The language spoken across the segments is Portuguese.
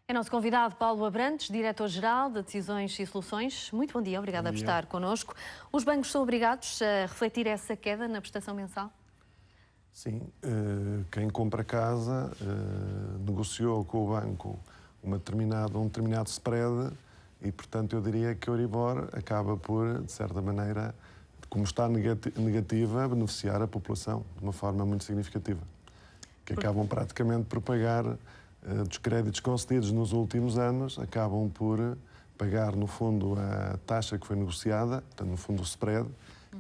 É nosso convidado Paulo Abrantes, diretor-geral de Decisões e Soluções. Muito bom dia, obrigada por estar connosco. Os bancos são obrigados a refletir essa queda na prestação mensal? Sim, quem compra casa negociou com o banco um determinado spread e, portanto, eu diria que a Euribor acaba por, de certa maneira, como está negativa, beneficiar a população de uma forma muito significativa, que acabam praticamente por pagar dos créditos concedidos nos últimos anos, acabam por pagar, no fundo, a taxa que foi negociada, portanto, no fundo, o spread,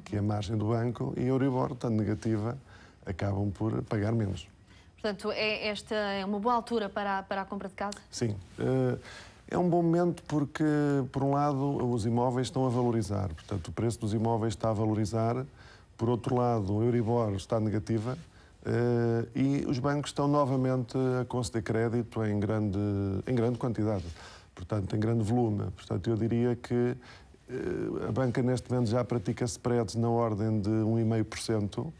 que é a margem do banco, e a Euribor, estando negativa, acabam por pagar menos. Portanto, esta é uma boa altura para a compra de casa? Sim. É um bom momento porque, por um lado, os imóveis estão a valorizar. Portanto, o preço dos imóveis está a valorizar. Por outro lado, a Euribor está negativa. E os bancos estão novamente a conceder crédito em grande quantidade, portanto, em grande volume. Portanto, eu diria que a banca neste momento já pratica spreads na ordem de 1,5%.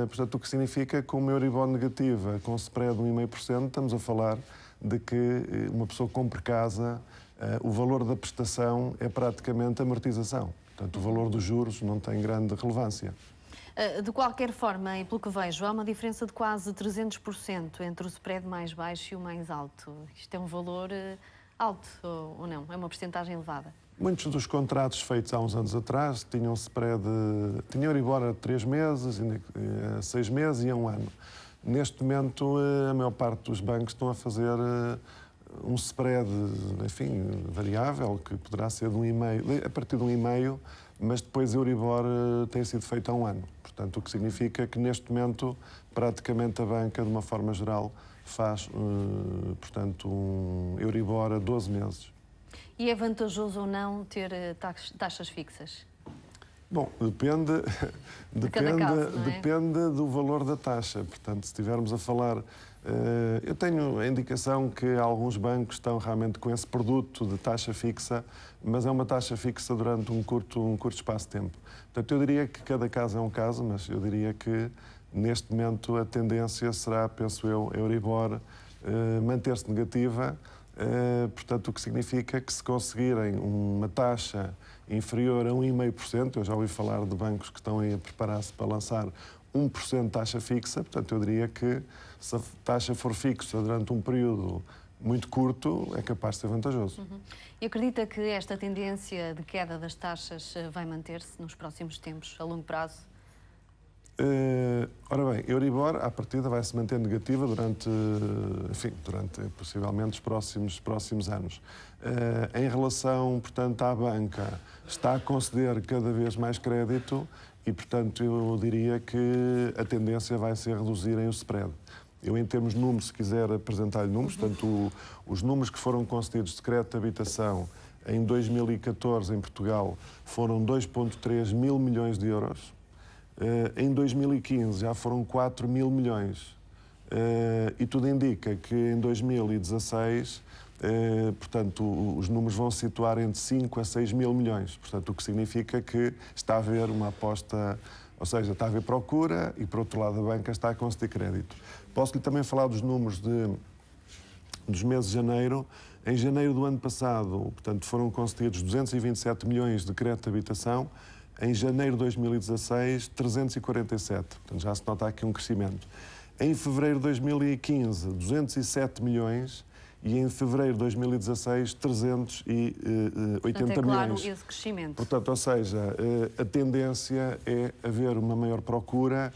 Portanto, o que significa que uma Euribor negativa com spread de 1,5%, estamos a falar de que uma pessoa compre casa, o valor da prestação é praticamente amortização. Portanto, o valor dos juros não tem grande relevância. De qualquer forma, e pelo que vejo, há uma diferença de quase 300% entre o spread mais baixo e o mais alto. Isto é um valor alto ou não? É uma percentagem elevada? Muitos dos contratos feitos há uns anos atrás tinham Euribor a 3 meses, a 6 meses e a 1 ano. Neste momento, a maior parte dos bancos estão a fazer um spread, enfim, variável, que poderá ser de 1,5%, a partir de 1,5%, mas depois a Euribor tem sido feito há 1 ano. Portanto, o que significa que neste momento, praticamente a banca, de uma forma geral, faz, portanto, um Euribor a 12 meses. E é vantajoso ou não ter taxas fixas? Bom, depende do valor da taxa. Portanto, se estivermos a falar... eu tenho a indicação que alguns bancos estão realmente com esse produto de taxa fixa, mas é uma taxa fixa durante um curto espaço de tempo. Portanto, eu diria que cada caso é um caso, mas eu diria que neste momento a tendência será, penso eu, a Euribor manter-se negativa. Portanto, o que significa que se conseguirem uma taxa inferior a 1,5%, eu já ouvi falar de bancos que estão a preparar-se para lançar 1% de taxa fixa, portanto, eu diria que se a taxa for fixa durante um período muito curto, é capaz de ser vantajoso. E acredita que esta tendência de queda das taxas vai manter-se nos próximos tempos, a longo prazo? Ora bem, a Euribor, à partida, vai se manter negativa durante possivelmente os próximos anos. Em relação, portanto, à banca, está a conceder cada vez mais crédito e, portanto, eu diria que a tendência vai ser reduzirem o spread. Eu, em termos de números, se quiser apresentar-lhe números, portanto, os números que foram concedidos de crédito de habitação em 2014 em Portugal foram 2,3 mil milhões de euros. Em 2015 já foram 4 mil milhões e tudo indica que em 2016, portanto, os números vão se situar entre 5 a 6 mil milhões. Portanto, o que significa que está a haver uma aposta, ou seja, está a haver procura e, por outro lado, a banca está a conceder crédito. Posso-lhe também falar dos números dos meses de janeiro. Em janeiro do ano passado, portanto, foram concedidos 227 milhões de crédito de habitação. Em janeiro de 2016, 347. Portanto, já se nota aqui um crescimento. Em fevereiro de 2015, 207 milhões e em fevereiro de 2016, 380 Portanto, é claro milhões. Esse crescimento. Portanto, ou seja, a tendência é haver uma maior procura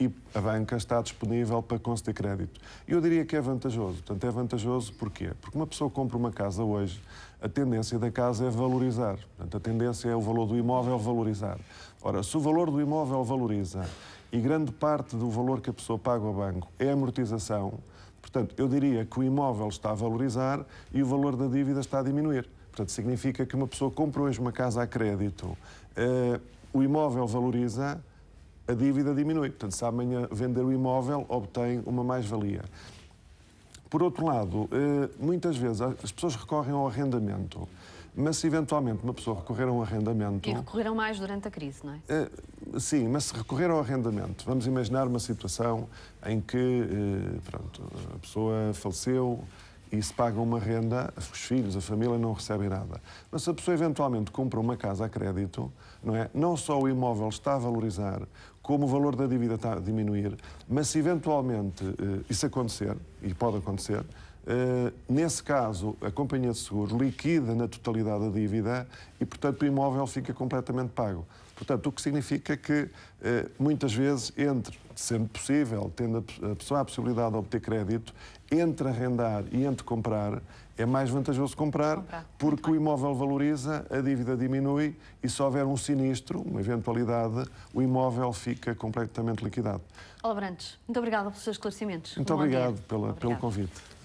e a banca está disponível para conceder crédito. Eu diria que é vantajoso. Portanto, é vantajoso porquê? Porque uma pessoa compra uma casa hoje, a tendência da casa é valorizar. Portanto, a tendência é o valor do imóvel valorizar. Ora, se o valor do imóvel valoriza e grande parte do valor que a pessoa paga ao banco é amortização, portanto, eu diria que o imóvel está a valorizar e o valor da dívida está a diminuir. Portanto, significa que uma pessoa compra hoje uma casa a crédito, o imóvel valoriza, a dívida diminui. Portanto, se amanhã vender o imóvel, obtém uma mais-valia. Por outro lado, muitas vezes as pessoas recorrem ao arrendamento, mas se eventualmente uma pessoa recorrer a um arrendamento... E recorreram mais durante a crise, não é? Sim, mas se recorrer ao arrendamento, vamos imaginar uma situação em que pronto, a pessoa faleceu e se paga uma renda, os filhos, a família não recebem nada. Mas se a pessoa eventualmente compra uma casa a crédito, não é? Não só o imóvel está a valorizar, como o valor da dívida está a diminuir, mas se eventualmente isso acontecer, e pode acontecer, nesse caso, a companhia de seguros liquida na totalidade a dívida e, portanto, o imóvel fica completamente pago. Portanto, o que significa que, muitas vezes, sendo possível, tendo a pessoa a possibilidade de obter crédito, entre arrendar e entre comprar, é mais vantajoso comprar, porque o imóvel valoriza, a dívida diminui e se houver um sinistro, uma eventualidade, o imóvel fica completamente liquidado. Olá, Abrantes, muito obrigada pelos seus esclarecimentos. Muito obrigado pelo convite.